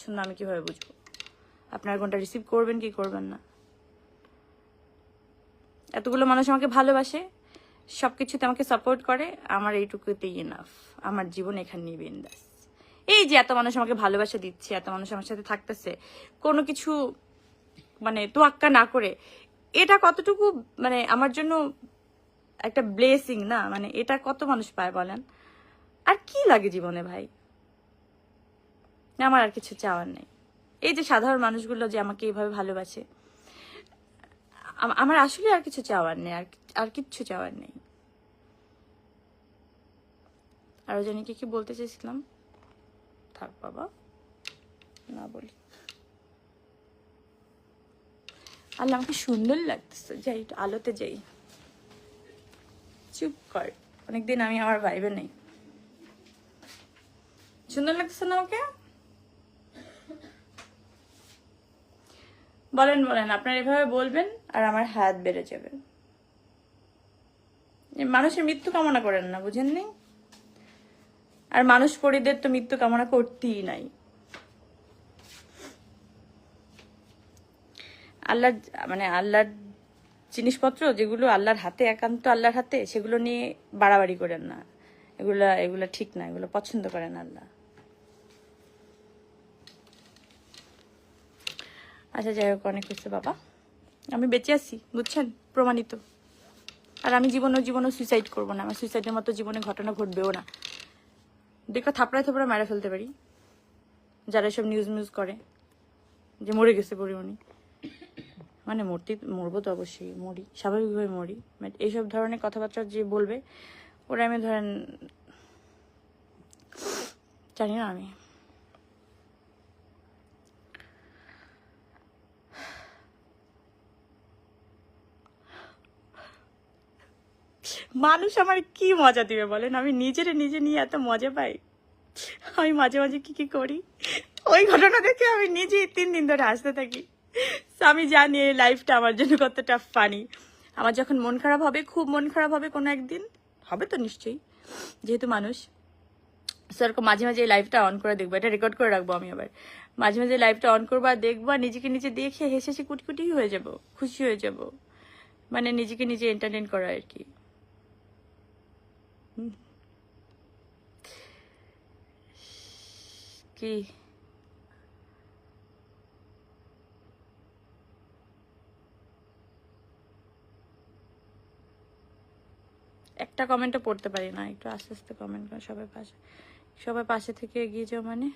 পছন্দ আমি কিভাবে বুঝবো? আপনার কোনটা রিসিভ করবেন কি করবেন না? এতগুলো মানুষ আমাকে ভালোবাসে, সবকিছুতে আমাকে সাপোর্ট করে, আমার এইটুকুতেই ইনাফ। আমার জীবন এখানেই বিন্দাস। এই যে এত মানুষ আমাকে ভালোবাসা দিচ্ছে, এত মানুষ আমার সাথে থাকতেছে, কোনো কিছু মানে তোয়াক্কা না করে, এটা কতটুকু মানে আমার জন্য একটা ব্লেসিং না? মানে এটা কত মানুষ পায় বলেন? আর কি লাগে জীবনে ভাই? আমার আর কিছু চাওয়ার নেই। এই যে সাধারণ মানুষগুলো যে আমাকে এইভাবে ভালোবাসে, আমার আসলে আর কিছু চাওয়ার নেই, আর কিচ্ছু চাওয়ার নেই। আরো জানি কি বলতে চেয়েছিলাম, থাক বাবা, না বলি। আল্লাহ, আমাকে সুন্দর লাগতেছে, যাই একটু আলোতে যাই। চুপ কর, অনেকদিন আমি আমার ভাইবে নেই। সুন্দর লাগতেছে না আমাকে? বলেন বলেন, আপনার এভাবে বলবেন আর আমার হাত বেড়ে যাবে। মানুষের মৃত্যু কামনা করেন না, বুঝেননি? আর মানুষ পরিদের তো মৃত্যু কামনা করতেই নাই। আল্লাহর মানে আল্লাহর জিনিসপত্র যেগুলো আল্লাহর হাতে, একান্ত আল্লাহর হাতে, সেগুলো নিয়ে বাড়াবাড়ি করেন না। এগুলা ঠিক না, এগুলো পছন্দ করেন আল্লাহ। আচ্ছা যাই হোক, অনেক হচ্ছে বাবা, আমি বেঁচে আছি, বুঝছেন, প্রমাণিত। আর আমি জীবনও সুইসাইড করবো না। আমার সুইসাইডের মতো জীবনে ঘটনা ঘটবেও না। দেখা থাপড়ায় থাপড়া মারা ফেলতে পারি, যারা সব নিউজ করে যে মরে গেছে পরিমণি। মানে মরবো তো অবশ্যই, মরি, স্বাভাবিকভাবে মরি। বাট এইসব ধরনের কথাবার্তা যে বলবে, ওরা আমি ধরেন জানি না। আমি মানুষ আমার কি মজা দিবে বলেন? আমি নিজে নিয়ে এত মজা পাই। আমি মাঝে মাঝে কি করি, ওই ঘটনা দেখে আমি নিজেই 3 দিন ধরে হাসতে থাকি। আমি জানি এই লাইফটা আমার জন্য কতটা ফানি। আমার যখন মন খারাপ হবে, খুব মন খারাপ হবে কোনো একদিন, হবে তো নিশ্চয়ই, যেহেতু মানুষ, সেরকম মাঝে মাঝে এই লাইভটা অন করে দেখবো। এটা রেকর্ড করে রাখবো আমি। আবার মাঝে মাঝে লাইভটা অন করবো আর দেখবো, আর নিজেকে নিজে দেখে হেসে হেসে কুটকুটি হয়ে যাব, খুশি হয়ে যাব। মানে নিজেকে নিজে এন্টারটেইন করা আর কি। কি একটা কমেন্টও পড়তে পারি না, একটু আস্তে আস্তে কমেন্ট করে। সবাই পাশে থেকে এগিয়ে যাও মানে